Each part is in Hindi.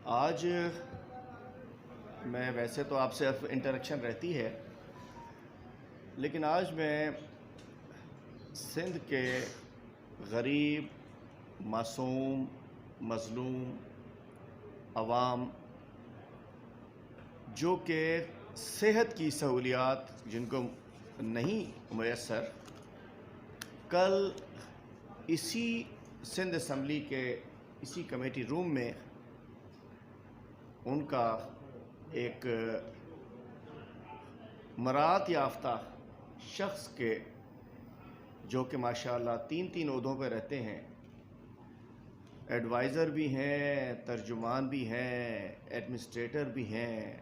आज मैं वैसे तो आपसे इंटरेक्शन रहती है, लेकिन आज मैं सिंध के गरीब, मासूम, मज़लूम अवाम जो कि सेहत की सहूलियात जिनको नहीं मुयस्सर, कल इसी सिंध असम्बली के इसी कमेटी रूम में उनका एक मरात याफ्ता शख्स के जो कि माशाअल्लाह 3 ओहदों पर रहते हैं, एडवाइज़र भी हैं, तर्जुमान भी हैं, एडमिनिस्ट्रेटर भी हैं,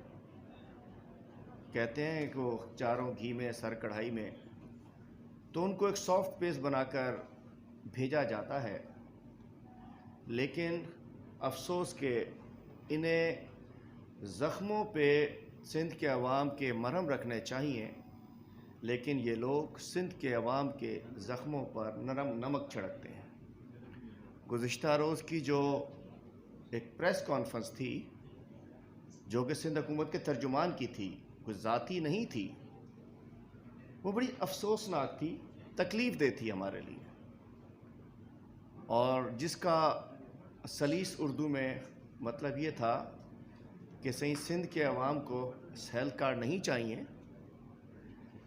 कहते हैं कि वो चारों घी में सर कढ़ाई में, तो उनको एक सॉफ्ट पेस बनाकर भेजा जाता है। लेकिन अफसोस के इन्हें ज़ख्मों पे सिंध के अवाम के मरहम रखने चाहिए, लेकिन ये लोग सिंध के अवाम के ज़ख्मों पर नरम नमक छिड़कते हैं। गुज़िश्ता रोज़ की जो एक प्रेस कॉन्फ्रेंस थी जो कि सिंध हुकूमत के तर्जुमान की थी, कुछ ज़ाती नहीं थी, वो बड़ी अफसोसनाक थी, तकलीफ़ दे थी हमारे लिए, और जिसका सलीस उर्दू में मतलब ये था कि सही सिंध के अवाम को हेल्थ कार्ड नहीं चाहिए,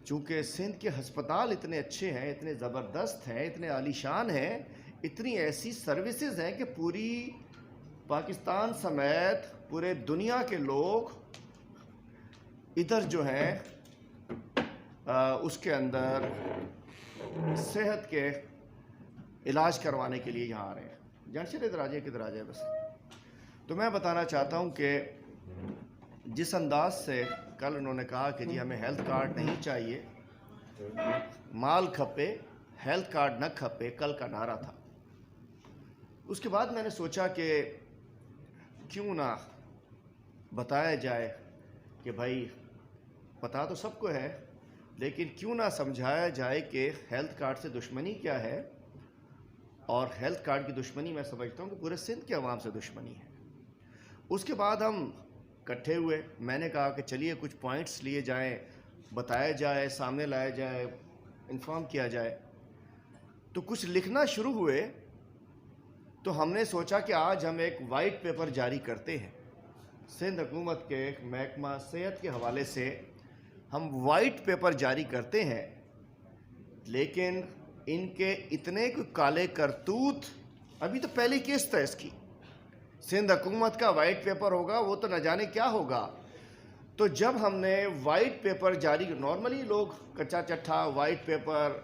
चूँकि सिंध के हस्पताल इतने अच्छे हैं, इतने ज़बरदस्त हैं, इतने आलीशान हैं, इतनी ऐसी सर्विसेज हैं कि पूरी पाकिस्तान समेत पूरे दुनिया के लोग इधर जो हैं उसके अंदर सेहत के इलाज करवाने के लिए यहाँ आ रहे हैं। जंशर इधर आ जाए, किधर आ जाए बस। तो मैं बताना चाहता हूँ कि जिस अंदाज से कल उन्होंने कहा कि जी हमें हेल्थ कार्ड नहीं चाहिए, माल खपे, हेल्थ कार्ड न खपे, कल का नारा था। उसके बाद मैंने सोचा कि क्यों ना बताया जाए कि भाई पता तो सबको है, लेकिन क्यों ना समझाया जाए कि हेल्थ कार्ड से दुश्मनी क्या है, और हेल्थ कार्ड की दुश्मनी मैं समझता हूँ कि पूरे सिंध के अवाम से दुश्मनी है। उसके बाद हम इकट्ठे हुए, मैंने कहा कि चलिए कुछ पॉइंट्स लिए जाएं, बताया जाए, सामने लाया जाए, इन्फॉर्म किया जाए। तो कुछ लिखना शुरू हुए, तो हमने सोचा कि आज हम एक वाइट पेपर जारी करते हैं। सिंध हुकूमत के महकमा सेहत के हवाले से हम वाइट पेपर जारी करते हैं, लेकिन इनके इतने काले करतूत, अभी तो पहली किस्त है इसकी, सिंध हुकूमत का वाइट पेपर होगा वो तो न जाने क्या होगा। तो जब हमने वाइट पेपर जारी, नॉर्मली लोग कच्चा चट्ठा वाइट पेपर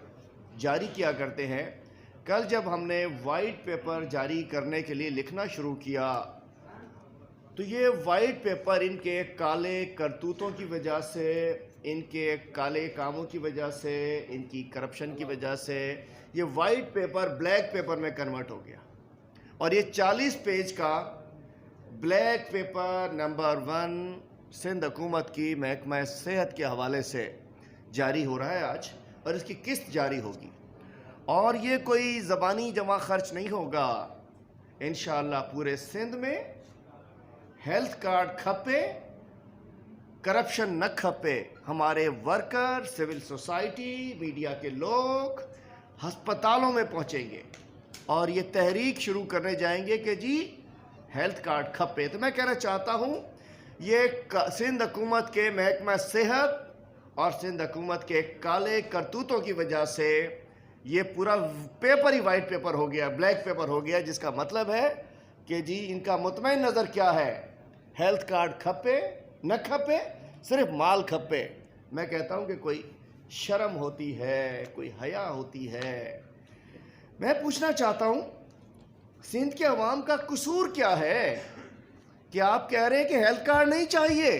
जारी किया करते हैं, कल जब हमने वाइट पेपर जारी करने के लिए लिखना शुरू किया, तो ये वाइट पेपर इनके काले करतूतों की वजह से, इनके काले कामों की वजह से, इनकी करप्शन की वजह से ये वाइट पेपर ब्लैक पेपर में कन्वर्ट हो गया, और ये 40 पेज का ब्लैक पेपर नंबर 1 सिंध हुकूमत की महकमा सेहत के हवाले से जारी हो रहा है आज, और इसकी किस्त जारी होगी। और ये कोई ज़बानी जमा खर्च नहीं होगा, इंशाअल्लाह पूरे सिंध में हेल्थ कार्ड खपे, करप्शन न खपे, हमारे वर्कर, सिविल सोसाइटी, मीडिया के लोग हस्पतालों में पहुंचेंगे और ये तहरीक शुरू करने जाएंगे कि जी हेल्थ कार्ड खपे। तो मैं कहना चाहता हूं, ये सिंध हुकूमत के महकमा सेहत और सिंध हुकूमत के काले करतूतों की वजह से ये पूरा पेपर ही वाइट पेपर हो गया, ब्लैक पेपर हो गया, जिसका मतलब है कि जी इनका मुतमईन नज़र क्या है, हेल्थ कार्ड खपे न खपे, सिर्फ माल खपे। मैं कहता हूं कि कोई शर्म होती है, कोई हया होती है। मैं पूछना चाहता हूं, सिंध के अवाम का कसूर क्या है कि आप कह रहे हैं कि हेल्थ कार्ड नहीं चाहिए।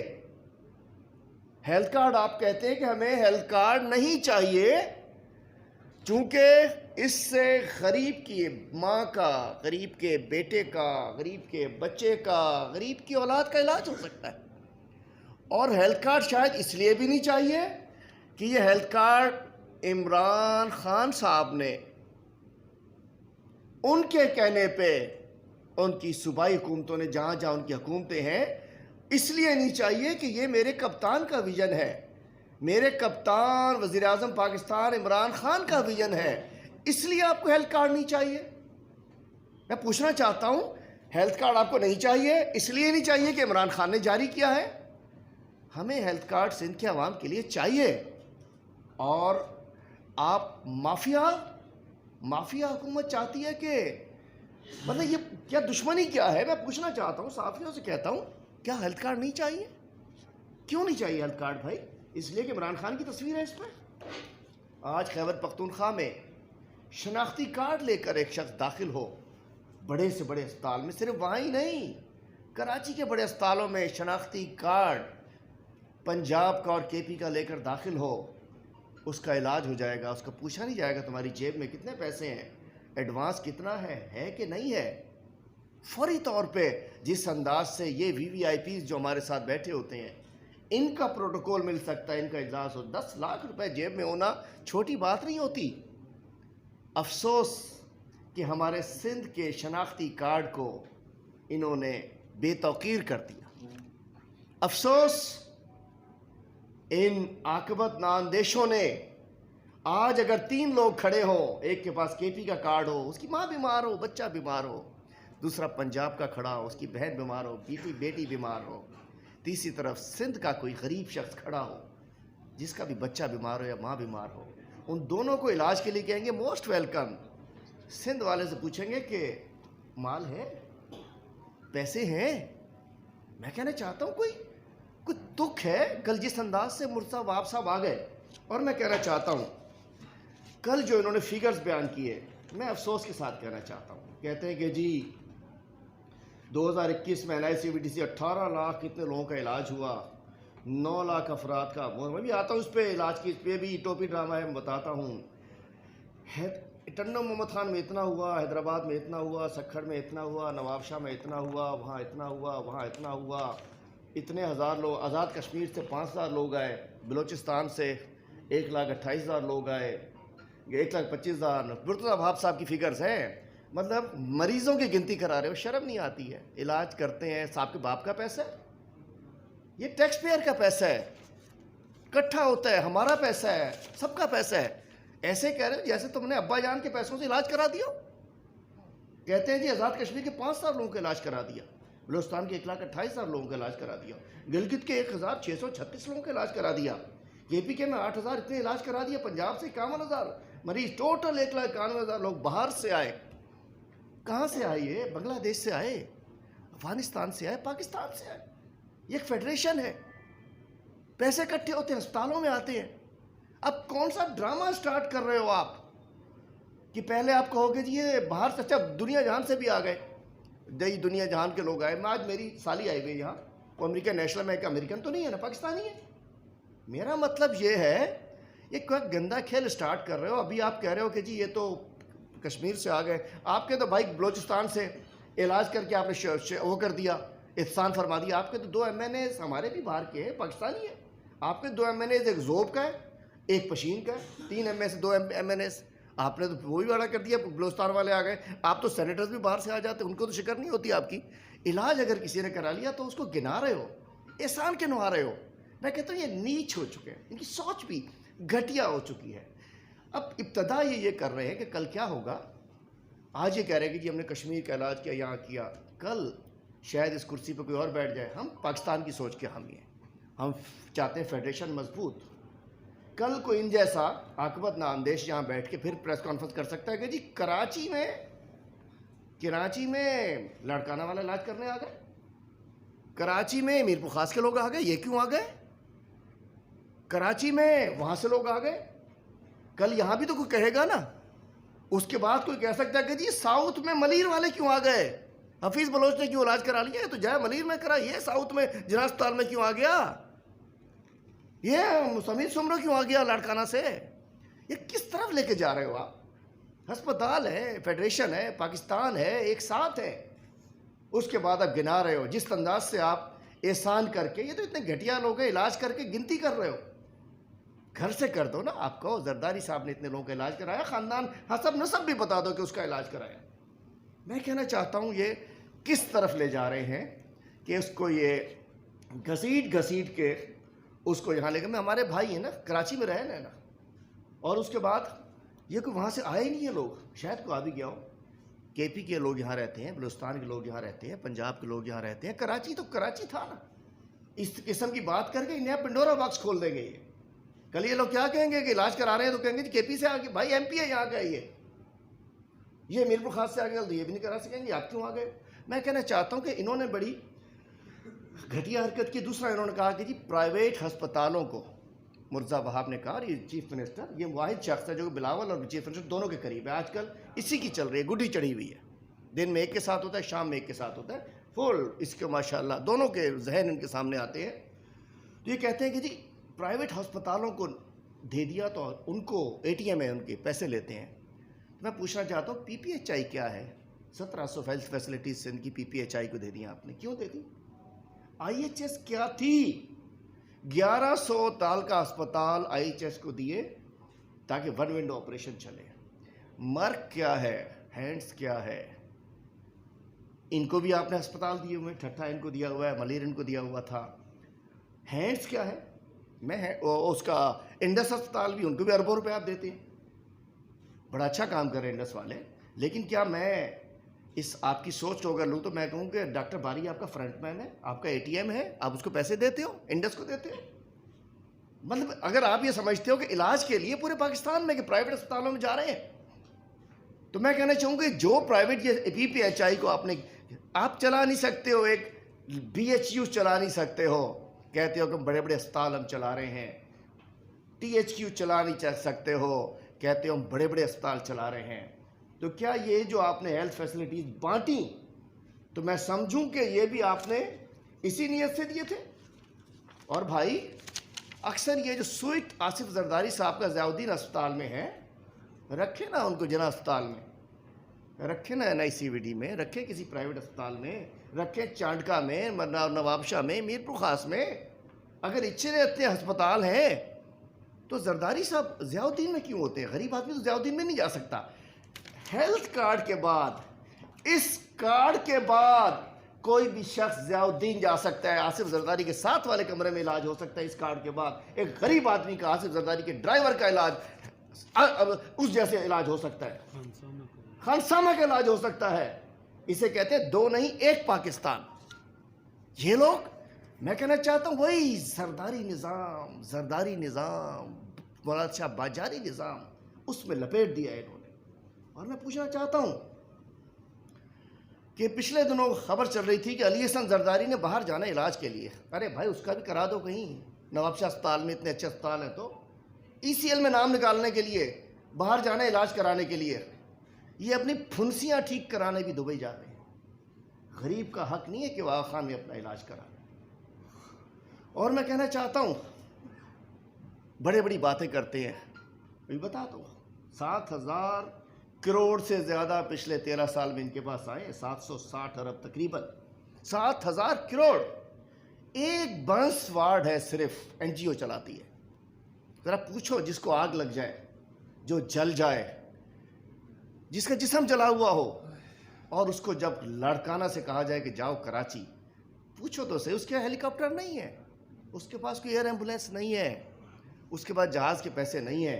हेल्थ कार्ड, आप कहते हैं कि हमें हेल्थ कार्ड नहीं चाहिए चूँकि इससे गरीब की माँ का, गरीब के बेटे का, गरीब के बच्चे का, गरीब की औलाद का इलाज हो सकता है। और हेल्थ कार्ड शायद इसलिए भी नहीं चाहिए कि ये हेल्थ कार्ड इमरान खान साहब ने उनके कहने पे उनकी सूबाई हुकूमतों ने जहाँ जहाँ उनकी हुकूमतें हैं, इसलिए नहीं चाहिए कि ये मेरे कप्तान का विजन है, मेरे कप्तान वज़ीर आज़म पाकिस्तान इमरान खान का विजन है, इसलिए आपको हेल्थ कार्ड नहीं चाहिए। मैं पूछना चाहता हूँ, हेल्थ कार्ड आपको नहीं चाहिए इसलिए नहीं चाहिए कि इमरान खान ने जारी किया है? हमें हेल्थ कार्ड सिंध के अवाम के लिए चाहिए। और आप माफिया हुकूमत चाहती है कि मतलब ये क्या दुश्मनी क्या है? मैं पूछना चाहता हूँ, साफियों से कहता हूँ, क्या हेल्थ कार्ड नहीं चाहिए? क्यों नहीं चाहिए हेल्थ कार्ड भाई? इसलिए कि इमरान खान की तस्वीर है इस पर। आज खैबर पख्तूनख्वा में शनाख्ती कार्ड लेकर एक शख्स दाखिल हो बड़े से बड़े अस्पताल में, सिर्फ वहाँ ही नहीं, कराची के बड़े अस्पतालों में शनाख्ती कार्ड पंजाब का और केपी का लेकर दाखिल हो, उसका इलाज हो जाएगा। उसका पूछा नहीं जाएगा तुम्हारी जेब में कितने पैसे हैं, एडवांस कितना है कि नहीं है। फौरी तौर पे जिस अंदाज से ये VVIPs जो हमारे साथ बैठे होते हैं, इनका प्रोटोकॉल मिल सकता है, इनका इजलास हो, 10 लाख रुपए जेब में होना छोटी बात नहीं होती। अफसोस कि हमारे सिंध के शनाख्ती कार्ड को इन्होंने बेतौकीर कर दिया। अफसोस इन आकबत नाअंदेशों ने। आज अगर 3 लोग खड़े हों, एक के पास केपी का कार्ड हो, उसकी माँ बीमार हो, बच्चा बीमार हो, दूसरा पंजाब का खड़ा हो, उसकी बहन बीमार हो, बेटी बीमार हो, तीसरी तरफ सिंध का कोई गरीब शख्स खड़ा हो जिसका भी बच्चा बीमार हो या माँ बीमार हो, उन दोनों को इलाज के लिए कहेंगे मोस्ट वेलकम। सिंध वाले से पूछेंगे कि माल है, पैसे हैं। मैं कहना चाहता हूँ कोई दुख है? कल जिस अंदाज से मुर्तज़ा वहाब साहब आ गए, और मैं कहना चाहता हूँ कल जो इन्होंने फिगर्स बयान किए, मैं अफसोस के साथ कहना चाहता हूँ। कहते हैं कि जी 2021 में NICVDC 18 लाख कितने लोगों का इलाज हुआ, 9 लाख अफराद का। मैं भी आता हूँ उस पर इलाज की, इस पर भी टोपी ड्रामा है, मैं बताता हूँ। टन्नो मोहम्मद खान में इतना हुआ, हैदराबाद में इतना हुआ, सखर में इतना हुआ, नवाबशाह में इतना हुआ, वहाँ इतना हुआ, वहाँ इतना हुआ, इतने हज़ार लोग। आज़ाद कश्मीर से 5,000 लोग आए, बलूचिस्तान से 1,28,000 लोग आए, 1,25,000। मुर्तज़ा वहाब साहब की फिगर्स हैं। मतलब मरीज़ों की गिनती करा रहे हो, शर्म नहीं आती है? इलाज करते हैं, साहब के बाप का पैसा है, ये टैक्स पेयर का पैसा है, इकट्ठा होता है, हमारा पैसा है, सबका पैसा है। ऐसे कह रहे हो जैसे तुमने अब्बा जान के पैसों से इलाज करा दिया। कहते हैं जी आज़ाद कश्मीर के 5,000 लोगों का इलाज करा दिया, बलूचिस्तान के 1,28,000 लोगों का इलाज करा दिया, गिलगित के 1,636 लोगों का इलाज करा दिया, KP के में 8,000 इतने इलाज करा दिया, पंजाब से 51,000 मरीज, टोटल 1,91,000 लोग बाहर से आए। कहाँ से आए? ये बांग्लादेश से आए, अफगानिस्तान से आए, पाकिस्तान से आए। ये एक फेडरेशन है, पैसे इकट्ठे होते हैं, अस्पतालों में आते हैं। अब कौन सा ड्रामा स्टार्ट कर रहे हो आप कि पहले आप कहोगे जी ये बाहर से, अच्छा दुनिया जहान से भी आ गए, दई दुनिया जहान के लोग आए। मैं आज मेरी साली आई हुई यहाँ, वो अमेरिकन नेशनल में, एक अमेरिकन तो नहीं है ना, पाकिस्तानी है। मेरा मतलब ये है, ये कोई गंदा खेल स्टार्ट कर रहे हो। अभी आप कह रहे हो कि जी ये तो कश्मीर से आ गए, आपके तो भाई बलूचिस्तान से इलाज करके आपने वो कर दिया, एहसान फरमा दिया। आपके तो 2 MNAs हमारे भी बाहर के हैं, पाकिस्तानी है। आपके 2 MNAs, एक जोब का है, एक पशीन का है, 3 MA से 2 MNAs। आपने तो वो भी बड़ा कर दिया, बलूचिस्तान वाले आ गए। आप तो सेनेटर्स भी बाहर से आ जाते, उनको तो शिक्र नहीं होती आपकी। इलाज अगर किसी ने करा लिया तो उसको गिना रहे हो, एहसान के नुआ रहे हो। मैं कहता हूँ ये नीच हो चुके हैं, इनकी सोच भी घटिया हो चुकी है। अब इब्तदा ये कर रहे हैं कि कल क्या होगा। आज ये कह रहे हैं कि जी हमने कश्मीर का इलाज किया, यहाँ किया, कल शायद इस कुर्सी पर कोई और बैठ जाए। हम पाकिस्तान की सोच के हामी हैं, हम चाहते हैं फेडरेशन मजबूत। कल को इन जैसा आकबत नाअंदेश यहाँ बैठ के फिर प्रेस कॉन्फ्रेंस कर सकता है कि जी कराची में लड़काना वाला इलाज करने आ गए, कराची में मीरपुर खास के लोग आ गए, ये क्यों आ गए? कराची में वहाँ से लोग आ गए, कल यहाँ भी तो कोई कहेगा ना। उसके बाद कोई कह सकता है कि जी साउथ में मलीर वाले क्यों आ गए, हफीज़ बलोच ने क्यों इलाज करा लिया, तो जाए मलीर में करा, ये साउथ में जिना अस्पताल में क्यों आ गया, ये समीर सुमरो क्यों आ गया लाड़काना से। ये किस तरफ लेके जा रहे हो आप? अस्पताल है, फेडरेशन है, पाकिस्तान है, एक साथ है। उसके बाद आप गिना रहे हो जिस अंदाज से आप एहसान करके, ये तो इतने घटिया लोग हैं, इलाज करके गिनती कर रहे हो। घर से कर दो ना। आपको जरदारी साहब ने इतने लोगों का इलाज कराया, ख़ानदान हसब नसब भी बता दो कि उसका इलाज कराया। मैं कहना चाहता हूँ ये किस तरफ ले जा रहे हैं कि उसको ये घसीट घसीट के उसको यहाँ लेकर। मैं हमारे भाई हैं ना, कराची में रहे ना, और उसके बाद ये कोई वहाँ से आए ही नहीं है लोग, शायद को आ भी गया हो। केपी के लोग यहाँ रहते हैं, बलूचिस्तान के लोग यहाँ रहते हैं, पंजाब के लोग यहाँ रहते हैं। कराची तो कराची था ना। इस किस्म की बात करके नया पंडोरा बॉक्स खोल देंगे ये। कल ये लोग क्या कहेंगे कि इलाज करा रहे हैं तो कहेंगे केपी से आगे, भाई एमपी है यहाँ का ये मीरपुर खास से आगे, तो ये भी नहीं करा सकेंगे, आप क्यों आ गए। मैं कहना चाहता हूँ कि इन्होंने बड़ी घटिया हरकत की। दूसरा इन्होंने कहा कि जी प्राइवेट अस्पतालों को, मुर्जा वहाब ने कहा, ये चीफ मिनिस्टर, ये वाहिद शख्स है जो बिलावल और चीफ मिनिस्टर दोनों के करीब है। आजकल इसी की चल रही है, गुड्डी चढ़ी हुई है। दिन में एक के साथ होता है, शाम में एक के साथ होता है, फुल इसके माशाल्लाह दोनों के जहन इनके सामने आते हैं। तो ये कहते हैं कि जी प्राइवेट अस्पतालों को दे दिया तो उनको ATM है, उनके पैसे लेते हैं। मैं पूछना चाहता हूँ PPHI क्या है? 1700 हेल्थ फैसिलिटीज से इनकी PPHI को दे दिया आपने, क्यों दे दी? IHS क्या थी? 1100 ताल का अस्पताल IHS को दिए ताकि वन विंडो ऑपरेशन चले। मर्क क्या है? हैंड्स क्या है? इनको भी आपने अस्पताल दिए हुए, ठट्ठा इनको दिया हुआ है, मलेर इनको दिया हुआ था। हैंड्स क्या है? मैं है उसका इंडस अस्पताल भी, उनको भी अरबों रुपए आप देते हैं, बड़ा अच्छा काम कर रहे हैं इंडस वाले। लेकिन क्या मैं इस आपकी सोच को अगर लूँ तो मैं कहूँ कि डॉक्टर बारी आपका फ्रंटमैन है, आपका ATM है, आप उसको पैसे देते हो, इंडस को देते हो। मतलब अगर आप ये समझते हो कि इलाज के लिए पूरे पाकिस्तान में कि प्राइवेट अस्पतालों में जा रहे हैं, तो मैं कहना चाहूँगा जो प्राइवेट ये PPHI को आप चला नहीं सकते हो, एक BHU चला नहीं सकते हो, कहते हो कि बड़े बड़े अस्पताल हम चला रहे हैं। THQ चला नहीं सकते हो, कहते हो हम बड़े बड़े अस्पताल चला रहे हैं। तो क्या ये जो आपने हेल्थ फैसिलिटीज बांटी, तो मैं समझूं कि ये भी आपने इसी नीयत से दिए थे? और भाई अक्सर ये जो स्वीट आसिफ जरदारी साहब का ज़ियाउद्दीन अस्पताल में है, रखे ना उनको जना अस्पताल में, रखे ना NICVD में, रखे किसी प्राइवेट अस्पताल में, रखे चांडका में, नवाबशाह में, मीरपुर खास में। अगर इतने अस्पताल हैं तो जरदारी साहब ज़ियाउद्दीन में क्यों होते हैं? गरीब आदमी तो ज़ियाउद्दीन में नहीं जा सकता। हेल्थ कार्ड के बाद, इस कार्ड के बाद कोई भी शख्स ज़ियाउद्दीन जा सकता है। आसिफ जरदारी के साथ वाले कमरे में इलाज हो सकता है इस कार्ड के बाद। एक गरीब आदमी का, आसिफ जरदारी के ड्राइवर का इलाज उस जैसे इलाज हो सकता है, खानसामा का इलाज हो सकता है। इसे कहते हैं दो नहीं एक पाकिस्तान। ये लोग, मैं कहना चाहता हूँ वही जरदारी निज़ाम, बड़ा अच्छा बाजारी निज़ाम, उसमें लपेट दिया है इन्होंने। और मैं पूछना चाहता हूँ कि पिछले दिनों खबर चल रही थी कि अली हसन जरदारी ने बाहर जाना इलाज के लिए। अरे भाई उसका भी करा दो कहीं, नवाबशाह अस्पताल में इतने अच्छे अस्पताल हैं तो। ECL में नाम निकालने के लिए, बाहर जाना इलाज कराने के लिए, ये अपनी फुंसियाँ ठीक कराने भी दुबई जाते हैं। गरीब का हक नहीं है कि वह खान में अपना इलाज कराए। और मैं कहना चाहता हूँ बड़े बड़ी बातें करते हैं, मैं बता दो 7,000 करोड़ से ज़्यादा पिछले 13 साल में इनके पास आए, 760 अरब तकरीबन, 7,000 करोड़। एक बंस वार्ड है सिर्फ, NGO चलाती है। ज़रा पूछो जिसको आग लग जाए, जो जल जाए, जिसका जिस्म जला हुआ हो, और उसको जब लड़काना से कहा जाए कि जाओ कराची, पूछो तो सही, उसके हेलीकॉप्टर नहीं है, उसके पास कोई एयर एम्बुलेंस नहीं है, उसके पास जहाज़ के पैसे नहीं है।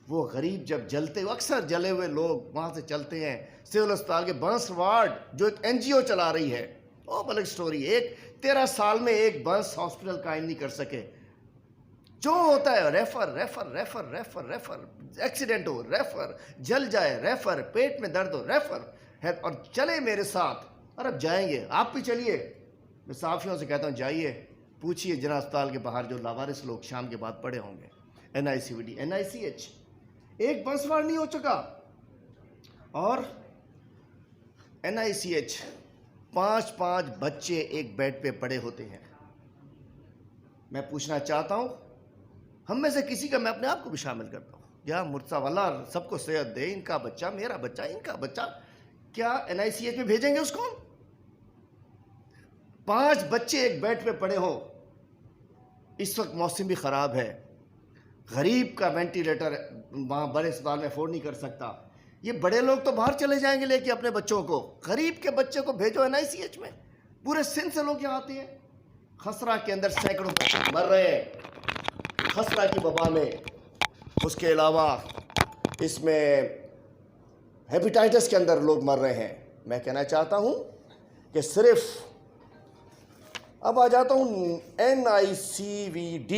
वो गरीब जब जलते, अक्सर जले हुए लोग वहाँ से चलते हैं सिविल अस्पताल के बंस वार्ड, जो एक NGO चला रही है। ओ अलग स्टोरी, एक 13 साल में एक बंस हॉस्पिटल कायम नहीं कर सके। जो होता है refer refer refer refer refer, accident हो रेफर, जल जाए रेफर, पेट में दर्द हो रेफर है, और चले मेरे साथ। और अब जाएंगे, आप भी चलिए। मैं साफियों से कहता हूँ जाइए, पूछिए जना अस्पताल के बाहर जो लावारिस लोग शाम के बाद पड़े होंगे, NICVD NICH, एक बंस वार्ड नहीं हो चुका। और NICH 5-5 बच्चे एक बेड पे पड़े होते हैं। मैं पूछना चाहता हूँ, हम में से किसी का, मैं अपने आप को भी शामिल करता हूँ, या मुर्सा वाला सबको सेहत दे, इनका बच्चा, मेरा बच्चा, इनका बच्चा, क्या NICH में भेजेंगे उसको? 5 बच्चे एक बेड पे पड़े हो। इस वक्त मौसम भी ख़राब है, गरीब का वेंटिलेटर वहाँ बड़े अस्पताल में अफोर्ड नहीं कर सकता। ये बड़े लोग तो बाहर चले जाएंगे लेके अपने बच्चों को, गरीब के बच्चे को भेजो NICH में। पूरे सिंध से लोग यहाँ आते हैं। खसरा के अंदर सैकड़ों बच्चे मर रहे हैं खसरा की वबा में। उसके अलावा इसमें हेपेटाइटिस के अंदर लोग मर रहे हैं। मैं कहना चाहता हूँ कि सिर्फ अब आ जाता हूँ NICVD,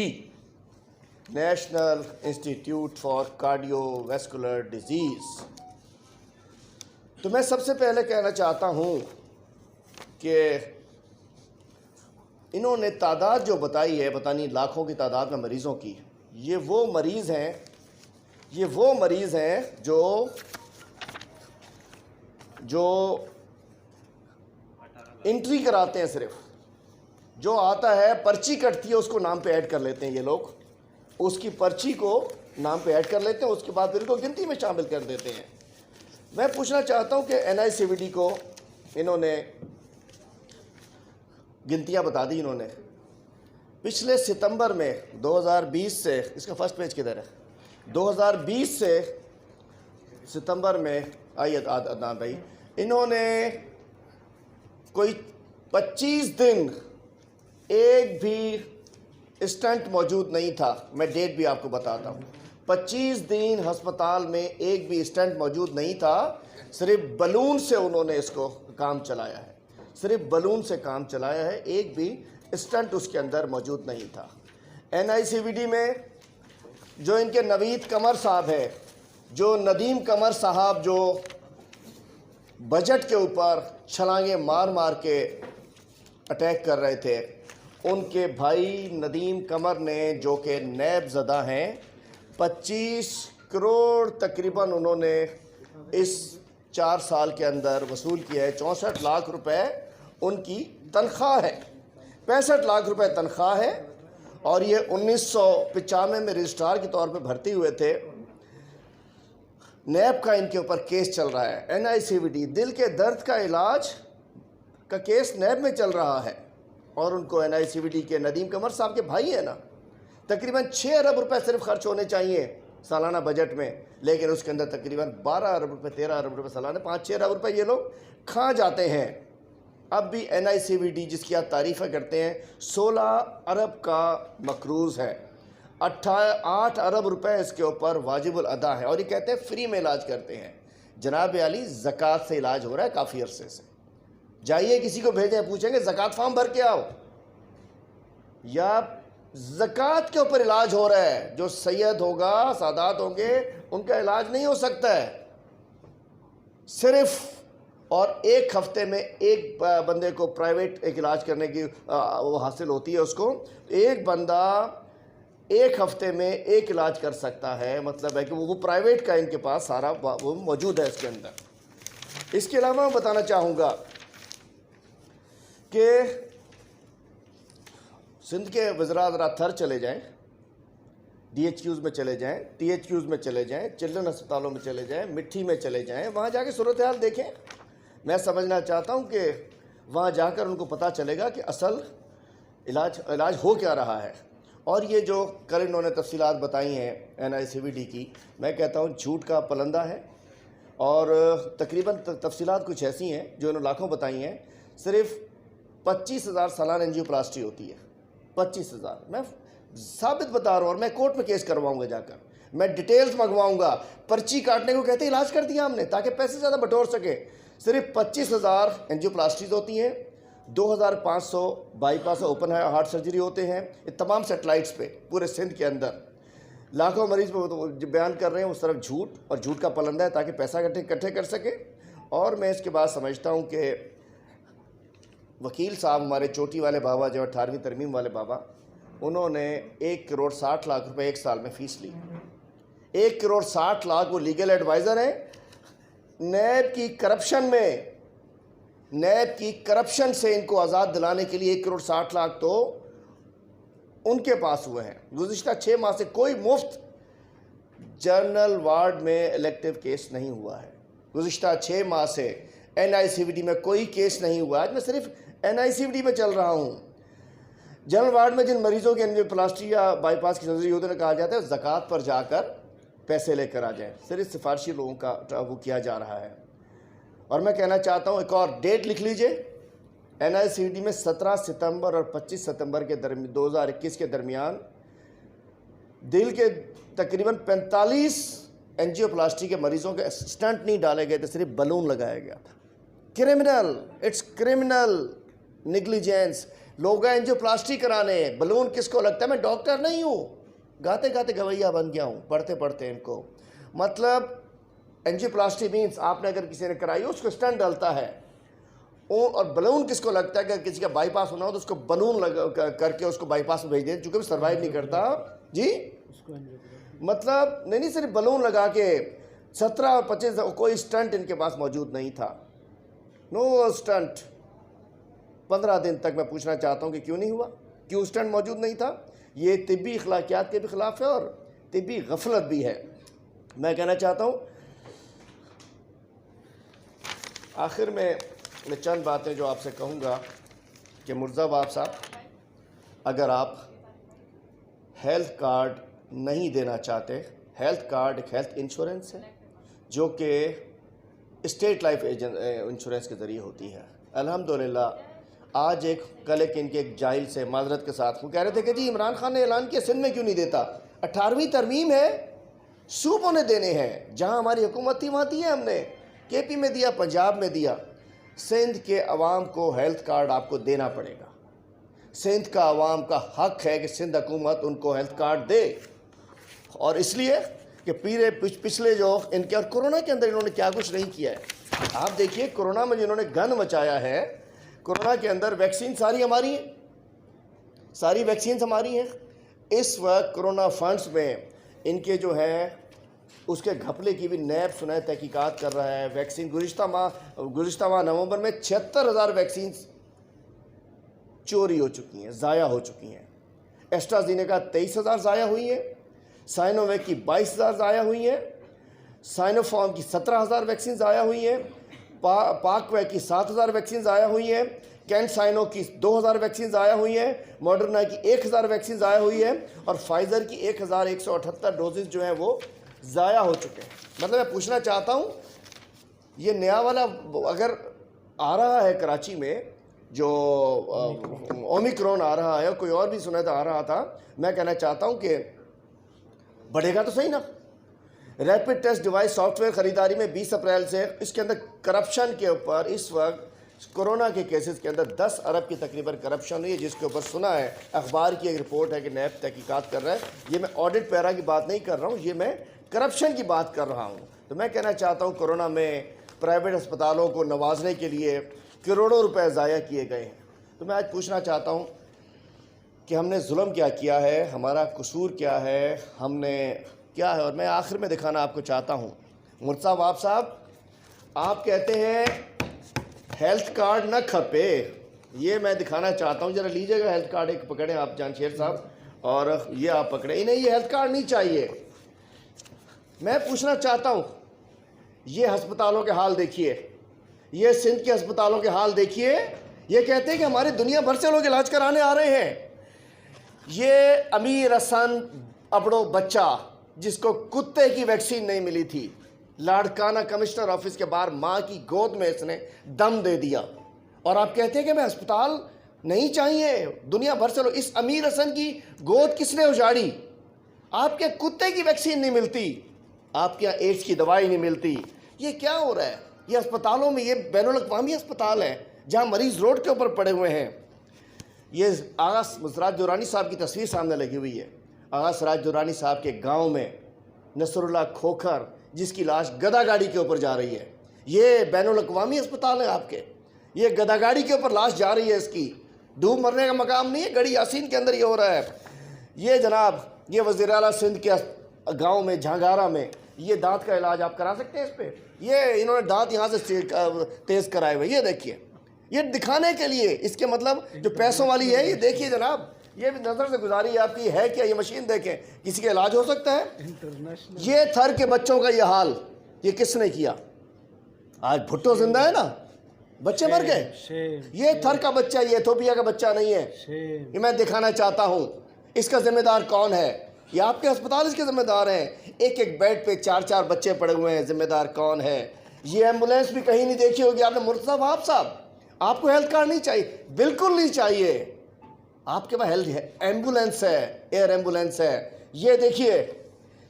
national institute for cardiovascular disease. तो मैं सबसे पहले कहना चाहता हूँ कि इन्होंने तादाद जो बताई है, पता नहीं लाखों की तादाद में मरीज़ों की, ये वो मरीज़ हैं जो एंट्री कराते हैं। सिर्फ जो आता है, पर्ची कटती है, उसको नाम पे ऐड कर लेते हैं ये लोग, उसकी पर्ची को नाम पे ऐड कर लेते हैं, उसके बाद फिर को गिनती में शामिल कर देते हैं। मैं पूछना चाहता हूं कि NICVD को इन्होंने गिनतियां बता दी। इन्होंने पिछले सितंबर में 2020 से, इसका फर्स्ट पेज किधर है, 2020 से सितंबर में आइए अदनान भाई, इन्होंने कोई 25 दिन एक भी स्टंट मौजूद नहीं था। मैं डेट भी आपको बताता हूँ। 25 दिन अस्पताल में एक भी स्टंट मौजूद नहीं था। सिर्फ बलून से उन्होंने इसको काम चलाया है, सिर्फ बलून से काम चलाया है, एक भी स्टंट उसके अंदर मौजूद नहीं था। NICVD में जो इनके नवीद कमर साहब है, जो नदीम कमर साहब, जो बजट के ऊपर छलांगे मार मार के अटैक कर रहे थे, उनके भाई नदीम कमर ने, जो कि नैब ज़दा हैं, 25 करोड़ तकरीबन उन्होंने इस 4 साल के अंदर वसूल किया है। 64 लाख रुपए उनकी तनख्वाह है, 65 लाख रुपए तनख्वाह है। और ये 1995 में रजिस्ट्रार के तौर पे भर्ती हुए थे। नैब का इनके ऊपर केस चल रहा है। NICVD दिल के दर्द का इलाज का केस नैब में चल रहा है, और उनको NICVD के नदीम कमर साहब के भाई है ना, तकरीबन 6 अरब रुपए सिर्फ खर्च होने चाहिए सालाना बजट में, लेकिन उसके अंदर तकरीबन 12 अरब रुपए, 13 अरब रुपए सालाना, 5-6 अरब रुपए ये लोग खा जाते हैं। अब भी NICVD जिसकी आप तारीफ़ें करते हैं, 16 अरब का मकरूज़ है, 8 अरब रुपए इसके ऊपर वाजिबुल अदा है, और ये कहते हैं फ्री में इलाज करते हैं। जनाब अली, ज़कात से इलाज हो रहा है काफ़ी अरसे से। जाइए किसी को भेजें, पूछेंगे ज़कात फॉर्म भर के आओ, या ज़कात के ऊपर इलाज हो रहा है। जो सैयद होगा, सादात होंगे, उनका इलाज नहीं हो सकता है सिर्फ। और एक हफ्ते में एक बंदे को प्राइवेट एक इलाज करने की वो हासिल होती है उसको। एक बंदा एक हफ्ते में एक इलाज कर सकता है, मतलब है कि वो प्राइवेट का इनके पास सारा वो मौजूद है इसके अंदर। इसके अलावा मैं बताना चाहूँगा कि सिंध के वज़रा ज़रा थर चले जाएं, DHQs में चले जाएं, THQs में चले जाएं, चिल्ड्रन अस्पतालों में चले जाएं, मिट्टी में चले जाएं, वहाँ जाके सूरत हाल देखें। मैं समझना चाहता हूँ कि वहाँ जाकर उनको पता चलेगा कि असल इलाज हो क्या रहा है। और ये जो कल इन्होंने तफसीलात बताई हैं NICVD की, मैं कहता हूँ झूठ का पलंदा है। और तकरीबन तफसीलात कुछ ऐसी हैं जो इन्होंने लाखों बताई हैं। सिर्फ 25,000 सालाना एंजियोप्लास्टी होती है, 25,000। मैं साबित बता रहा हूँ, और मैं कोर्ट में केस करवाऊँगा जाकर, मैं डिटेल्स मंगवाऊँगा। पर्ची काटने को कहते इलाज कर दिया हमने ताकि पैसे ज़्यादा बटोर सके। सिर्फ 25,000 एंजियोप्लास्टीज होती हैं, 2,500 बाईपास ओपन हार्ट सर्जरी होते हैं। ये तमाम सेटेलाइट्स पे पूरे सिंध के अंदर लाखों मरीज पे जो बयान कर रहे हैं उस तरफ झूठ, और झूठ का पलंदा है ताकि पैसा इकट्ठे कर सके। और मैं इसके बाद समझता हूँ कि वकील साहब हमारे चोटी वाले बाबा, जो 18वीं तरमीम वाले बाबा, उन्होंने 1 करोड़ 60 लाख रुपए एक साल में फ़ीस ली। 1 करोड़ 60 लाख, वो लीगल एडवाइज़र हैं। नैब की करप्शन से इनको आज़ाद दिलाने के लिए 1 करोड़ 60 लाख तो उनके पास हुए हैं। गुज़िश्ता 6 माह से कोई मुफ्त जनरल वार्ड में इलेक्टिव केस नहीं हुआ है। गुज़िश्ता 6 माह से NICVD में कोई केस नहीं हुआ। आज मैं सिर्फ NICVD में चल रहा हूँ। जनरल वार्ड में जिन मरीज़ों की एंजियोप्लास्टी या बाईपास की सर्जरी होती है, कहा जाता है ज़कात पर जाकर पैसे लेकर आ जाएं, सिर्फ सिफारशी लोगों का वो किया जा रहा है। और मैं कहना चाहता हूँ, एक और डेट लिख लीजिए, NICD में 17 सितंबर और 25 सितंबर के 2021 के दरमियान दिल के तकरीबन 45 एंजियोप्लास्टी के मरीजों के स्टंट नहीं डाले गए थे, सिर्फ बलून लगाया गया था। Criminal, it's criminal negligence. लोग एंजियोप्लास्टी कराने, बलून किसको लगता है? मैं डॉक्टर नहीं हूँ, गाते गाते गवैया बन गया हूँ पढ़ते पढ़ते इनको। मतलब एंजियोप्लास्टी मीन्स आपने अगर किसी ने कराई हो उसको स्टंट डलता है, और बलून किसको लगता है? कि किसी का बाईपास होना हो तो उसको बलून करके उसको बाईपास में भेज दें, चूँकि सर्वाइव नहीं करता जी। मतलब नहीं, सिर्फ बलून लगा के 17 और 25, कोई स्टंट इनके पास मौजूद नहीं था, नो स्टंट। 15 दिन तक मैं पूछना चाहता हूँ कि क्यों नहीं हुआ, क्यों स्टंट मौजूद नहीं था? ये तिब्बी अखलाकियात के भी खिलाफ है और तिब्बी गफलत भी है। मैं कहना चाहता हूँ आखिर में मैं चंद बातें जो आपसे कहूँगा कि मुर्ज़ाबाब साहब, अगर आप हेल्थ कार्ड नहीं देना चाहते, हेल्थ कार्ड एक हेल्थ इंश्योरेंस है जो कि स्टेट लाइफ इंश्योरेंस के ज़रिए होती है। अल्हम्दुलिल्लाह आज कल इनके एक जाहिल से माजरत के साथ वो कह रहे थे कि जी इमरान खान ने ऐलान किया, सिंध में क्यों नहीं देता? 18वीं तरमीम है, सूप उन्हें देने हैं, जहाँ हमारी हुकूमत थी वहाँ दिया हमने, KP में दिया, पंजाब में दिया। सिंध के अवाम को हेल्थ कार्ड आपको देना पड़ेगा। सिंध का अवाम का हक है कि सिंध हुकूमत उनको हेल्थ कार्ड दे, और इसलिए कि पिछले जो इनके और कोरोना के अंदर इन्होंने क्या कुछ नहीं किया है। आप देखिए कोरोना में जिन्होंने गन मचाया है, कोरोना के अंदर वैक्सीन सारी हमारी हैं, सारी वैक्सीन हमारी हैं। इस वक्त कोरोना फंड्स में इनके जो है उसके घपले की भी नैब सुनहरी तहकीकात कर रहा है। वैक्सीन गुज़िश्ता माह नवंबर में 76,000 वैक्सीन चोरी हो चुकी हैं, ज़ाया हो चुकी हैं। एस्ट्राज़ेनेका 23,000 ज़ाया हुई हैं, साइनोवैक की 22,000 ज़ाया हुई हैं, साइनोफार्म की 17,000 वैक्सीन ज़ाया हुई हैं, पाकवैक की 7,000 वैक्सीन ज़ाया हुई हैं, कैंट साइनो की 2,000 वैक्सीन ज़ाया हुई हैं, मॉडर्ना की 1,000 वैक्सीन ज़ाया हुई है, और फाइज़र की 1,178 डोजेज़ जो हैं वो ज़ाया हो चुके हैं। मतलब मैं पूछना चाहता हूँ, ये नया वाला अगर आ रहा है कराची में, जो ओमिक्रॉन आ रहा है, कोई और भी सुना था आ रहा था, मैं कहना चाहता हूँ कि बढ़ेगा तो सही ना। रैपिड टेस्ट डिवाइस सॉफ्टवेयर ख़रीदारी में 20 अप्रैल से इसके अंदर करप्शन के ऊपर, इस वक्त कोरोना के केसेस के अंदर 10 अरब की तकरीबन करप्शन हुई है, जिसके ऊपर सुना है, अखबार की एक रिपोर्ट है कि नैब तहकीकात कर रहा है। ये मैं ऑडिट पैरा की बात नहीं कर रहा हूँ, ये मैं करप्शन की बात कर रहा हूँ। तो मैं कहना चाहता हूँ कोरोना में प्राइवेट अस्पतालों को नवाजने के लिए करोड़ों रुपए ज़ाया किए गए हैं। तो मैं आज पूछना चाहता हूँ कि हमने जुल्म क्या किया है, हमारा कसूर क्या है, हमने क्या है। और मैं आखिर में दिखाना आपको चाहता हूँ, मुर्ज़ाबाब साहब आप कहते हैं हेल्थ कार्ड न खपे, ये मैं दिखाना चाहता हूँ, ज़रा लीजिएगा हेल्थ कार्ड एक पकड़े आप जानशेर साहब, और ये आप पकड़े, नहीं ये हेल्थ कार्ड नहीं चाहिए। मैं पूछना चाहता हूँ, ये अस्पतालों के हाल देखिए, ये सिंध के अस्पतालों के हाल देखिए। ये कहते हैं कि हमारे दुनिया भर से लोग इलाज कराने आ रहे हैं। ये अमीर हसन अबड़ो बच्चा जिसको कुत्ते की वैक्सीन नहीं मिली थी, लाड़काना कमिश्नर ऑफिस के बाहर माँ की गोद में इसने दम दे दिया, और आप कहते हैं कि मैं अस्पताल नहीं चाहिए, दुनिया भर से लोग। इस अमीर हसन की गोद किसने उजाड़ी? आपके कुत्ते की वैक्सीन नहीं मिलती, आपके यहाँ एड्स की दवाई नहीं मिलती। ये क्या हो रहा है? ये अस्पतालों में, ये बैनुल-अक़वामी अस्पताल है जहाँ मरीज़ रोड के ऊपर पड़े हुए हैं। ये आगा सिराज दुरानी साहब की तस्वीर सामने लगी हुई है। आगा सिराज दुरानी साहब के गांव में नसरुल्लाह खोखर, जिसकी लाश गदा गाड़ी के ऊपर जा रही है। ये बैनुल-अक़वामी अस्पताल है आपके, ये गदा गाड़ी के ऊपर लाश जा रही है, इसकी डूब मरने का मकाम नहीं है, गड़ी यासीन के अंदर ये हो रहा है। ये जनाब, ये वज़ीर आला सिंध के गांव में झांगारा में, ये दांत का इलाज आप करा सकते हैं इस पर। ये इन्होंने दांत यहाँ से तेज़ कराए हुए, ये देखिए, ये दिखाने के लिए, इसके मतलब जो पैसों वाली है, ये देखिए जनाब, ये भी नज़र से गुजारी आपकी है क्या? ये मशीन देखें, किसी का इलाज हो सकता है? ये थर के बच्चों का ये हाल, ये किसने किया? आज भुट्टो जिंदा है ना, बच्चे मर गए। ये थर का बच्चा, ये इथोपिया का बच्चा नहीं है। ये मैं दिखाना चाहता हूँ, इसका जिम्मेदार कौन है? ये आपके अस्पताल इसके जिम्मेदार हैं। एक एक बेड पे 4-4 बच्चे पड़े हुए हैं, जिम्मेदार कौन है? ये एम्बुलेंस भी कहीं नहीं देखी होगी आपने। मुर्तज़ा वहाब साहब, आपको हेल्थ कार्ड नहीं चाहिए? बिल्कुल नहीं चाहिए। आपके पास हेल्थ एम्बुलेंस है, एयर एम्बुलेंस है। ये देखिए,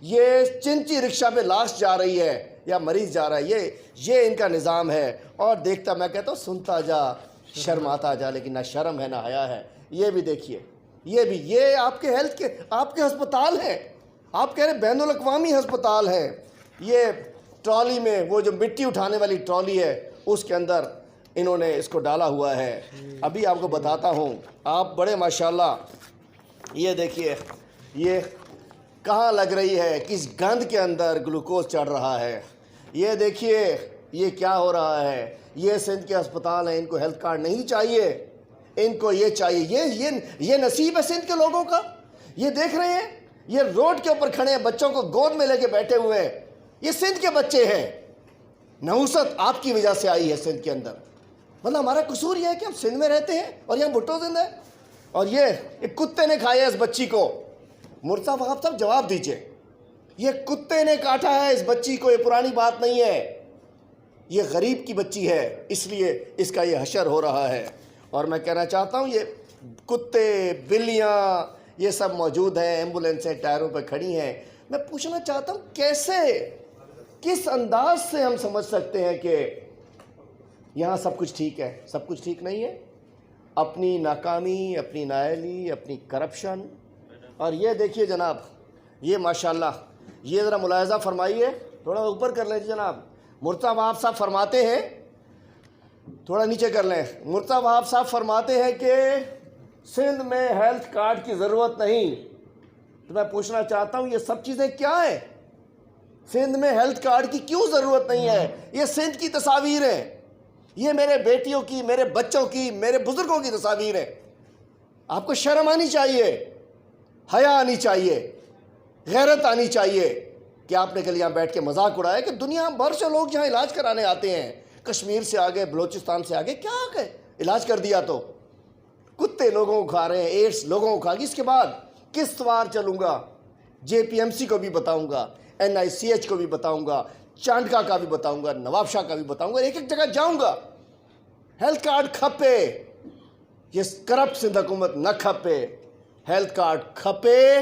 ये चिंची रिक्शा पे लाश जा रही है या मरीज जा रहा है, ये इनका निज़ाम है। और देखता, मैं कहता हूँ सुनता जा, शर्माता जा, लेकिन ना शर्म है ना हया है। ये भी देखिए, ये आपके हेल्थ के, आपके अस्पताल हैं। आप कह रहे बैनुल अक़वामी अस्पताल है। ये ट्रॉली में वो जो मिट्टी उठाने वाली ट्रॉली है, उसके अंदर इन्होंने इसको डाला हुआ है। अभी आपको बताता हूँ, आप बड़े माशाल्लाह, ये देखिए ये कहाँ लग रही है, किस गंद के अंदर ग्लूकोज चढ़ रहा है। ये देखिए ये क्या हो रहा है। ये सिंध के अस्पताल हैं, इनको हेल्थ कार्ड नहीं चाहिए, इनको ये चाहिए। ये नसीब है सिंध के लोगों का। ये देख रहे हैं, ये रोड के ऊपर खड़े हैं, बच्चों को गोद में लेके बैठे हुए हैं। ये सिंध के बच्चे हैं। नहुसत आपकी वजह से आई है सिंध के अंदर। मतलब हमारा कसूर यह है कि हम सिंध में रहते हैं और यहाँ भुट्टो जिंदा है, और ये कुत्ते ने खाया है इस बच्ची को। मुर्तज़ा वहाब साहब जवाब दीजिए, ये कुत्ते ने काटा है इस बच्ची को, ये पुरानी बात नहीं है। ये गरीब की बच्ची है, इसलिए इसका ये हशर हो रहा है। और मैं कहना चाहता हूँ, ये कुत्ते बिल्लियाँ ये सब मौजूद हैं, एम्बुलेंसें टायरों पर खड़ी हैं। मैं पूछना चाहता हूँ, कैसे, किस अंदाज से हम समझ सकते हैं कि यहाँ सब कुछ ठीक है? सब कुछ ठीक नहीं है। अपनी नाकामी, अपनी नाअहली, अपनी करप्शन। और ये देखिए जनाब, ये माशाल्लाह, ये ज़रा मुलाहज़ा फरमाइए, थोड़ा ऊपर कर लें जनाब। मुर्तज़ा वहाब साहब फरमाते हैं, थोड़ा नीचे कर लें। मुर्तज़ा वहाब साहब फरमाते हैं कि सिंध में हेल्थ कार्ड की ज़रूरत नहीं। तो मैं पूछना चाहता हूँ, ये सब चीज़ें क्या हैं? सिंध में हेल्थ कार्ड की क्यों ज़रूरत नहीं है? ये सिंध की तस्वीर हैं, ये मेरे बेटियों की, मेरे बच्चों की, मेरे बुज़ुर्गों की तस्वीर है। आपको शर्म आनी चाहिए, हया आनी चाहिए, गैरत आनी चाहिए कि आपने कल यहाँ बैठ के मजाक उड़ाया कि दुनिया भर से लोग यहाँ इलाज कराने आते हैं, कश्मीर से आ गए, बलोचिस्तान से आ गए, क्या आ गए, इलाज कर दिया तो कुत्ते लोगों को खा रहे हैं, एड्स लोगों को खा गई। इसके बाद किस वार चलूँगा, JPMC को भी बताऊँगा, NICH को भी बताऊँगा, चांडका का भी बताऊँगा, नवाब शाह का भी बताऊँगा, एक एक जगह जाऊँगा। हेल्थ कार्ड खपे, ये करप्ट सिंध हुकूमत न खपे। हेल्थ कार्ड खपे,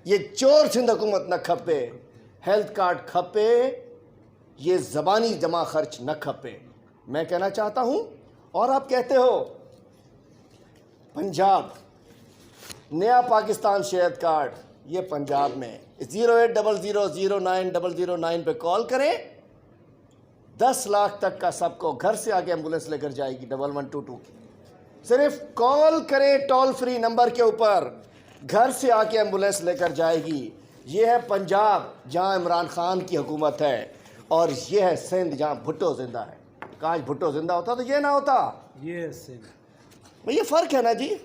ये चोर सिंध हुकूमत न खपे। हेल्थ कार्ड खपे, ये ज़बानी जमा खर्च न खपे। मैं कहना चाहता हूँ, और आप कहते हो पंजाब नया पाकिस्तान सेहत कार्ड, ये पंजाब में 0800090009 पे कॉल करें। 10 लाख तक का सबको घर से आके एम्बुलेंस लेकर जाएगी 1122 की। सिर्फ कॉल करें टोल फ्री नंबर के ऊपर, घर से आके एम्बुलेंस लेकर जाएगी। ये है पंजाब जहां इमरान खान की हुकूमत है, और ये है सिंध जहां भुट्टो जिंदा है। काश भुट्टो जिंदा होता तो ये ना होता। ये सिंध में ये फ़र्क है ना जी।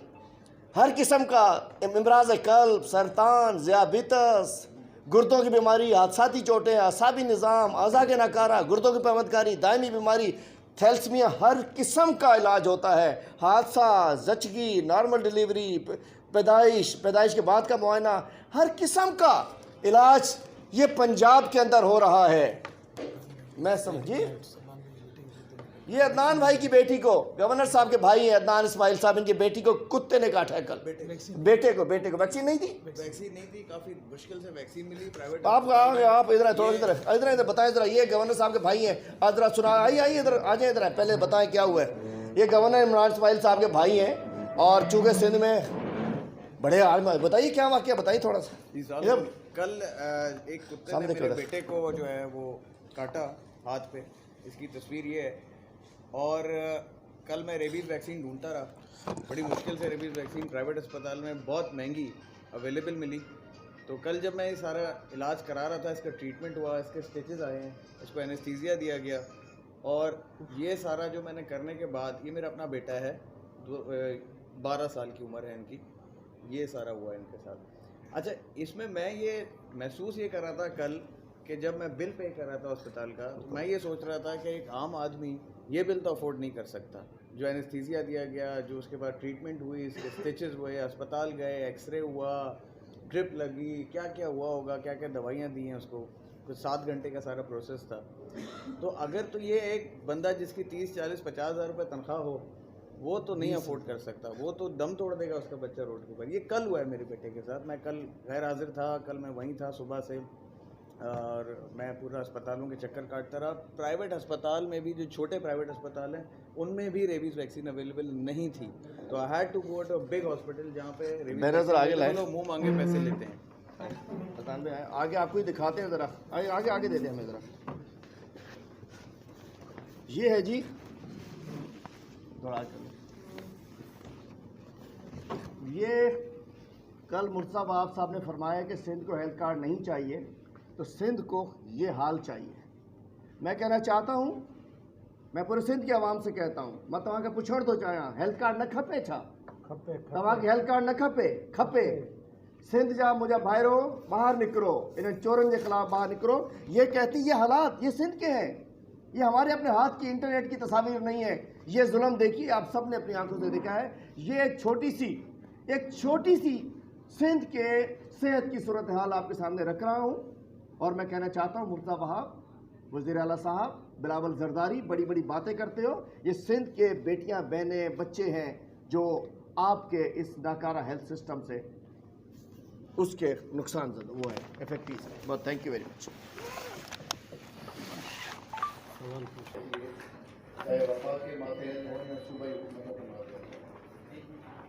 हर किस्म का इमराज कल्ब, सरतान, ज़ियाबितस, गुर्दों की बीमारी, हादसाती चोटें, असाबी निज़ाम, आज़ा के नकारा, गुर्दों की पैवंदकारी, दायमी बीमारी, थैलेसीमिया, हर किस्म का इलाज होता है। हादसा, जचगी, नॉर्मल डिलीवरी, पैदाइश के बाद का मुआयना, हर किस्म का इलाज ये पंजाब के अंदर हो रहा है। मैं समझी, ये अदनान भाई की बेटी को, गवर्नर साहब के भाई हैं अदनान इस्माइल साहब, इनकी बेटी को कुत्ते ने काटा है कल। बेटे को वैक्सीन नहीं थी, काफी मुश्किल से वैक्सीन मिली प्राइवेट। आप इधर थोड़ा इधर बताएं जरा। ये गवर्नर साहब के भाई हैं, आज जरा सुना, आइए इधर आ जाए इधर, पहले बताएं क्या हुआ है। ये गवर्नर इमरान इस्माइल साहब के भाई हैं, और चूंकि सिंध में बड़े हाल में, बताइए क्या वाकया, बताइए थोड़ा सा। कल एक कुत्ते ने मेरे बेटे को जो है वो काटा हाथ पे, इसकी तस्वीर ये है। और कल मैं रेबीज़ वैक्सीन ढूंढता रहा, बड़ी मुश्किल से रेबीज़ वैक्सीन प्राइवेट अस्पताल में बहुत महंगी अवेलेबल मिली। तो कल जब मैं ये सारा इलाज करा रहा था, इसका ट्रीटमेंट हुआ, इसके स्टिचेस आए हैं, इसको एनेस्थीसिया दिया गया, और ये सारा जो मैंने करने के बाद, ये मेरा अपना बेटा है, 12 साल की उम्र है इनकी, ये सारा हुआ इनके साथ। अच्छा, इसमें मैं ये महसूस ये कर रहा था कल कि जब मैं बिल पे कर रहा था अस्पताल का, तो मैं ये सोच रहा था कि एक आम आदमी ये बिल तो अफोर्ड नहीं कर सकता। जो एनेस्थीसिया दिया गया, जो उसके बाद ट्रीटमेंट हुई, इसके स्टिचेस हुए, अस्पताल गए, एक्सरे हुआ, ड्रिप लगी, क्या क्या हुआ होगा, क्या क्या दवाइयाँ दी हैं उसको, कुछ 7 घंटे का सारा प्रोसेस था। तो अगर तो ये एक बंदा जिसकी 30-40-50 हज़ार रुपये तनख्वाह हो, वो तो नहीं अफोर्ड कर सकता, वो तो दम तोड़ देगा उसका बच्चा रोड के ऊपर। ये कल हुआ है मेरे बेटे के साथ, मैं कल गैर हाजिर था, कल मैं वहीं था सुबह से, और मैं पूरा अस्पतालों के चक्कर काटता रहा। प्राइवेट अस्पताल में भी, जो छोटे प्राइवेट अस्पताल हैं, उनमें भी रेबीज़ वैक्सीन अवेलेबल नहीं थी, तो I had to go to big hospital जहाँ पे रेबीज़ लोग मुँह मांगे पैसे लेते हैं। आगे आपको ही दिखाते हैं, ज़रा आगे आगे देते हैं हमें ज़रा। ये है जी, थोड़ा ये कल मुर्तज़ा साहब ने फरमाया कि सिंध को हेल्थ कार्ड नहीं चाहिए, तो सिंध को ये हाल चाहिए। मैं कहना चाहता हूँ, मैं पूरे सिंध की आवाम से कहता हूँ, मैं तव्हांखे पुछण थो चाहियां, हेल्थ कार्ड न खपे छा? तव्हांखे हेल्थ कार्ड न खपे? खपे। सिंध जा मुंहिंजा भाइरो बाहर निकरो, इन चोरनि के खिलाफ बाहर निकरो। ये कहती, ये हालात ये सिंध के हैं, ये हमारे अपने हाथ की इंटरनेट की तस्वीर नहीं है। ये जुल्म देखिए, आप सब ने अपनी आंखों से देखा है। ये एक छोटी सी सिंध के सेहत की सूरत हाल आपके सामने रख रहा हूँ। और मैं कहना चाहता हूँ, मुर्तज़ा वहाब, वज़ीर आला साहब, बिलावल ज़रदारी, बड़ी बड़ी बातें करते हो। ये सिंध के बेटियां, बहनें, बच्चे हैं जो आपके इस नाकारा हेल्थ सिस्टम से उसके नुकसान वो है, इफेक्टिव है। बहुत थैंक यू वेरी मच।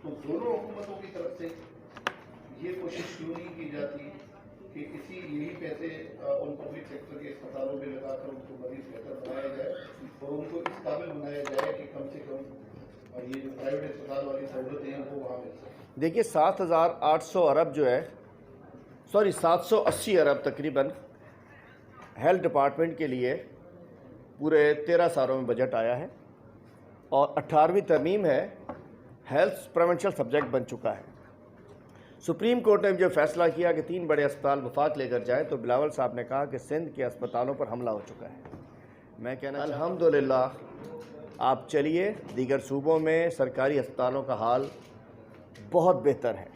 तो दोनों हुकूमतों की तरफ से ये कोशिश क्यों नहीं की जाती कि किसी यही पैसे उन पब्लिक सेक्टर के अस्पतालों में लगाकर उनको मरीज बेहतर बनाया जाए और उनको इस काबिल बनाया जाए कि कम से कम ये जो प्राइवेट अस्पताल वाली सहूलतें हैं वो वहाँ मिल सकें। देखिए 7,800 अरब जो है, 780 अरब तकरीबन हेल्थ डिपार्टमेंट के लिए पूरे 13 सालों में बजट आया है, और 18वीं तरमीम है, हेल्थ प्रोविंशियल सब्जेक्ट बन चुका है। सुप्रीम कोर्ट ने जो फैसला किया कि 3 बड़े अस्पताल वफाक लेकर जाए, तो बिलावल साहब ने कहा कि सिंध के अस्पतालों पर हमला हो चुका है। मैं कहना अल्हम्दुलिल्लाह आप चलिए, दीगर सूबों में सरकारी अस्पतालों का हाल बहुत बेहतर है,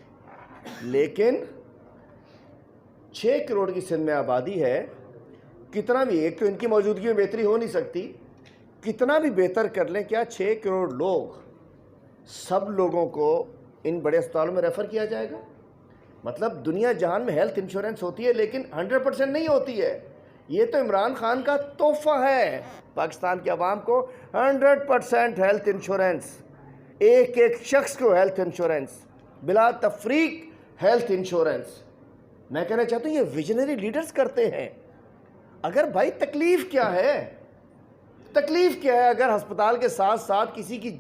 लेकिन 6 करोड़ की सिंध में आबादी है। कितना भी, एक तो इनकी मौजूदगी में बेहतरी हो नहीं सकती, कितना भी बेहतर कर लें, क्या 6 करोड़ लोग, सब लोगों को इन बड़े अस्पतालों में रेफ़र किया जाएगा? मतलब दुनिया जहान में हेल्थ इंश्योरेंस होती है, लेकिन 100% नहीं होती है। ये तो इमरान खान का तोहफा है पाकिस्तान की आवाम को, 100% हेल्थ इंश्योरेंस, एक एक शख्स को हेल्थ इंश्योरेंस, बिला तफरीक हेल्थ इंश्योरेंस। मैं कहना चाहता हूँ ये विजनरी लीडर्स करते हैं। अगर भाई तकलीफ़ क्या है, तकलीफ़ क्या है? अगर अस्पताल के साथ साथ किसी की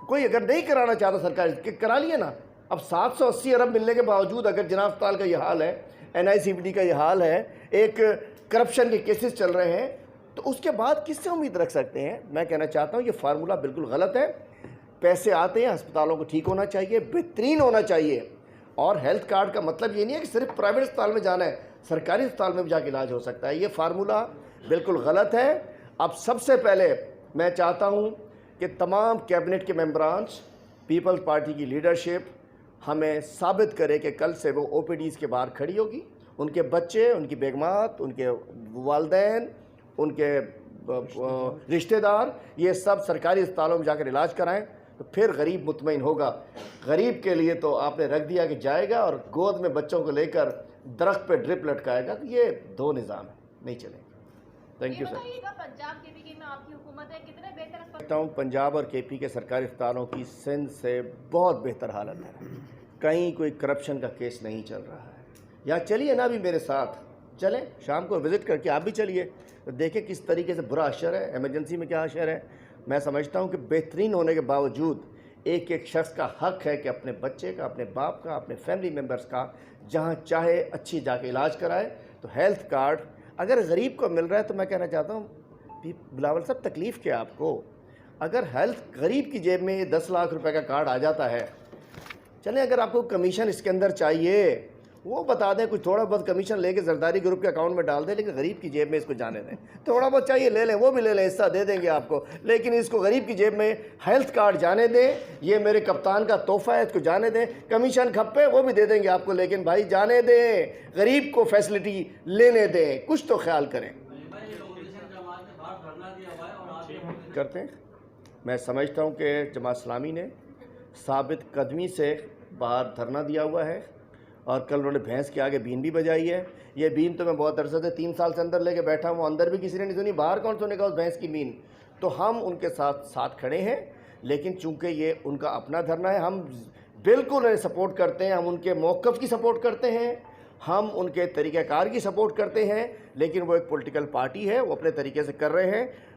कोई अगर नहीं कराना चाहता सरकारी, करा लिए ना। अब 780 अरब मिलने के बावजूद अगर जिना अस्पताल का ये हाल है, NICPD का ये हाल है, एक करप्शन के केसेस चल रहे हैं, तो उसके बाद किससे उम्मीद रख सकते हैं? मैं कहना चाहता हूँ ये फार्मूला बिल्कुल गलत है। पैसे आते हैं, अस्पतालों को ठीक होना चाहिए, बेहतरीन होना चाहिए। और हेल्थ कार्ड का मतलब ये नहीं है कि सिर्फ प्राइवेट अस्पताल में जाना है, सरकारी अस्पताल में भी जाके इलाज हो सकता है। ये फार्मूला बिल्कुल गलत है। अब सबसे पहले मैं चाहता हूँ कि तमाम कैबिनेट के मेंबरान, पीपल्स पार्टी की लीडरशिप हमें साबित करे कि कल से वो OPDs के बाहर खड़ी होगी, उनके बच्चे, उनकी बेगमात, उनके वालदैन, उनके रिश्तेदार, ये सब सरकारी अस्पतालों में जाकर इलाज कराएं, तो फिर गरीब मुतमईन होगा। गरीब के लिए तो आपने रख दिया कि जाएगा और गोद में बच्चों को लेकर दरख्त पे ड्रिप लटकाएगा, तो ये 2 निज़ाम है, नहीं चलेगा। Thank you sir. Punjab KP में आपकी हुकूमत है, कितने बेहतर कहता हूँ पंजाब और KP के सरकारी अस्पतालों की सिंध से बहुत बेहतर हालत है। कहीं कोई करप्शन का केस नहीं चल रहा है। यहाँ चलिए ना, अभी मेरे साथ चलें, शाम को विज़िट करके आप भी चलिए, तो देखें किस तरीके से बुरा असर है, इमरजेंसी में क्या असर है। मैं समझता हूँ कि बेहतरीन होने के बावजूद एक एक शख्स का हक है कि अपने बच्चे का, अपने बाप का, अपने फैमिली मेम्बर्स का जहाँ चाहे अच्छी जाके इलाज कराए। तो हेल्थ कार्ड अगर गरीब को मिल रहा है, तो मैं कहना चाहता हूँ बिलावल साहब, तकलीफ़ क्या आपको? अगर हेल्थ गरीब की जेब में 10 लाख रुपए का कार्ड आ जाता है, चलें, अगर आपको कमीशन इसके अंदर चाहिए, वो बता दें, कुछ थोड़ा बहुत कमीशन लेके जरदारी ग्रुप के अकाउंट में डाल दें, लेकिन गरीब की जेब में इसको जाने दें। थोड़ा बहुत चाहिए ले लें, वो भी ले लें, हिस्सा दे देंगे आपको, लेकिन इसको गरीब की जेब में हेल्थ कार्ड जाने दें। ये मेरे कप्तान का तोहफा है, इसको जाने दें। कमीशन खप्पे वो भी दे देंगे आपको, लेकिन भाई जाने दें, गरीब को फैसिलिटी लेने दें, कुछ तो ख्याल करें। करते हैं। मैं समझता हूँ कि जमात इस्लामी ने साबित कदमी से बाहर धरना दिया हुआ है और कल उन्होंने भैंस के आगे बीन भी बजाई है। ये बीन तो मैं बहुत अरसे से 3 साल से अंदर लेके बैठा हूँ, अंदर भी किसी ने नहीं सुनी, बाहर कौन सुनेगा उस भैंस की बीन। तो हम उनके साथ खड़े हैं, लेकिन चूंकि ये उनका अपना धरना है, हम बिल्कुल उन्हें सपोर्ट करते हैं, हम उनके मौक़िफ़ की सपोर्ट करते हैं, हम उनके तरीक़ाकार की सपोर्ट करते हैं, लेकिन वो एक पॉलिटिकल पार्टी है, वो अपने तरीके से कर रहे हैं।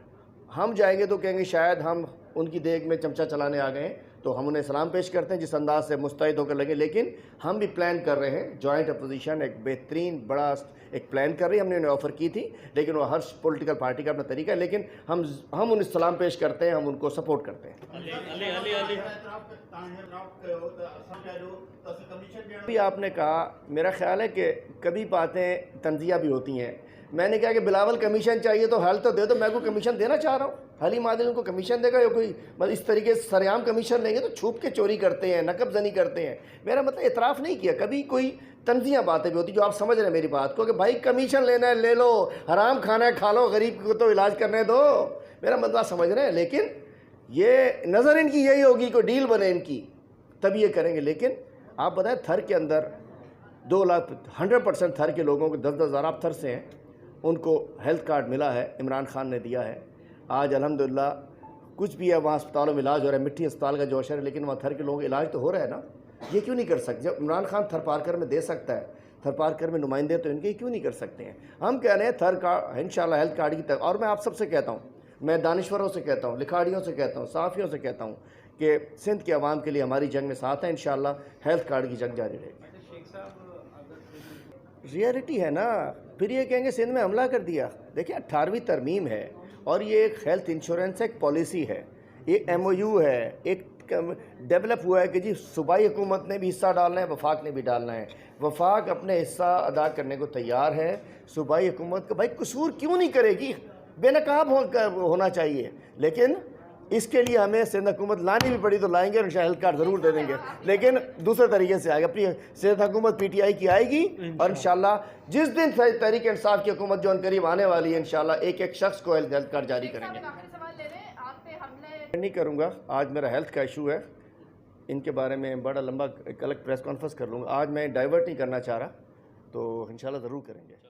हम जाएंगे तो कहेंगे शायद हम उनकी देग में चमचा चलाने आ गए, तो हम उन्हें सलाम पेश करते हैं जिस अंदाज से मुस्तैद होकर लगे। लेकिन हम भी प्लान कर रहे हैं, जॉइंट अपोजिशन एक बेहतरीन बड़ा एक प्लान कर रही है, हमने उन्हें ऑफ़र की थी, लेकिन वो हर पॉलिटिकल पार्टी का अपना तरीका है, लेकिन हम उन्हें सलाम पेश करते हैं, हम उनको सपोर्ट करते हैं। भी आपने कहा, मेरा ख्याल है कि कभी बातें तंजिया भी होती हैं। मैंने कहा कि बिलावल कमीशन चाहिए तो हल तो दे दो, मैं को कमीशन देना चाह रहा हूँ। हली मादिल उनको कमीशन देगा या कोई मतलब इस तरीके से सरेआम कमीशन लेंगे तो छुप के चोरी करते हैं, नकबजनी करते हैं। मेरा मतलब इतराफ़ नहीं किया, कभी कोई तंजिया बातें भी होती जो आप समझ रहे हैं मेरी बात को, कि भाई कमीशन लेना है ले लो, हराम खाना है खा लो, गरीब को तो इलाज करने दो। मेरा मतलब समझ रहे हैं, लेकिन ये नज़र इनकी यही होगी, कोई डील बने इनकी तभी ये करेंगे। लेकिन आप बताएं, थर के अंदर 2 लाख 100% थर के लोगों को 10-10 हज़ार आप थर से हैं, उनको हेल्थ कार्ड मिला है, इमरान खान ने दिया है। आज अल्हम्दुलिल्लाह कुछ भी है, वहाँ अस्पतालों में इलाज हो रहा है, मिट्टी अस्पताल का जोश है, लेकिन वहाँ थर के लोगों का इलाज तो हो रहा है ना। ये क्यों नहीं कर सकते? जब इमरान खान थर पारकर में दे सकता है, थर पारकर में नुमाइंदे तो इनके क्यों नहीं कर सकते हैं? हम कह रहे हैं थर का इंशाल्लाह हेल्थ कार्ड की तरफ। और मैं आप सबसे कहता हूँ, मैं दानिश्वरों से कहता हूँ, लिखाड़ियों से कहता हूँ, साफ़ियों से कहता हूँ कि सिंध के अवाम के लिए हमारी जंग में साथ है, इंशाल्लाह हेल्थ कार्ड की जंग जारी रहेगी। रियलिटी है ना, फिर ये कहेंगे सिंध में हमला कर दिया। देखिए 18वीं तरमीम है और ये एक हेल्थ इंश्योरेंस एक पॉलिसी है, ये MOU है, एक डेवलप हुआ है कि जी सूबाई हुकूमत ने भी हिस्सा डालना है, वफाक ने भी डालना है। वफाक अपने हिस्सा अदा करने को तैयार है, सूबाई हुकूमत का भाई कसूर क्यों नहीं करेगी, बेनकाब होना चाहिए। लेकिन इसके लिए हमें सिंध हुकूमत लानी भी पड़ी तो लाएंगे और इंशाअल्लाह हेल्थ कार्ड ज़रूर दे देंगे, लेकिन दूसरे तरीके से आएगा। अपनी सिंध हुकूमत PTI की आएगी और इंशाअल्लाह जिस दिन तहरीक इंसाफ की हुकूमत जो करीब आने वाली है, इंशाअल्लाह एक शख्स को हेल्थ कार्ड जारी करेंगे। नहीं करूँगा, आज मेरा हेल्थ का इशू है, इनके बारे में बड़ा लंबा एक अलग प्रेस कॉन्फ्रेंस कर लूँगा। आज मैं डाइवर्ट नहीं करना चाह रहा, तो इंशाअल्लाह ज़रूर करेंगे।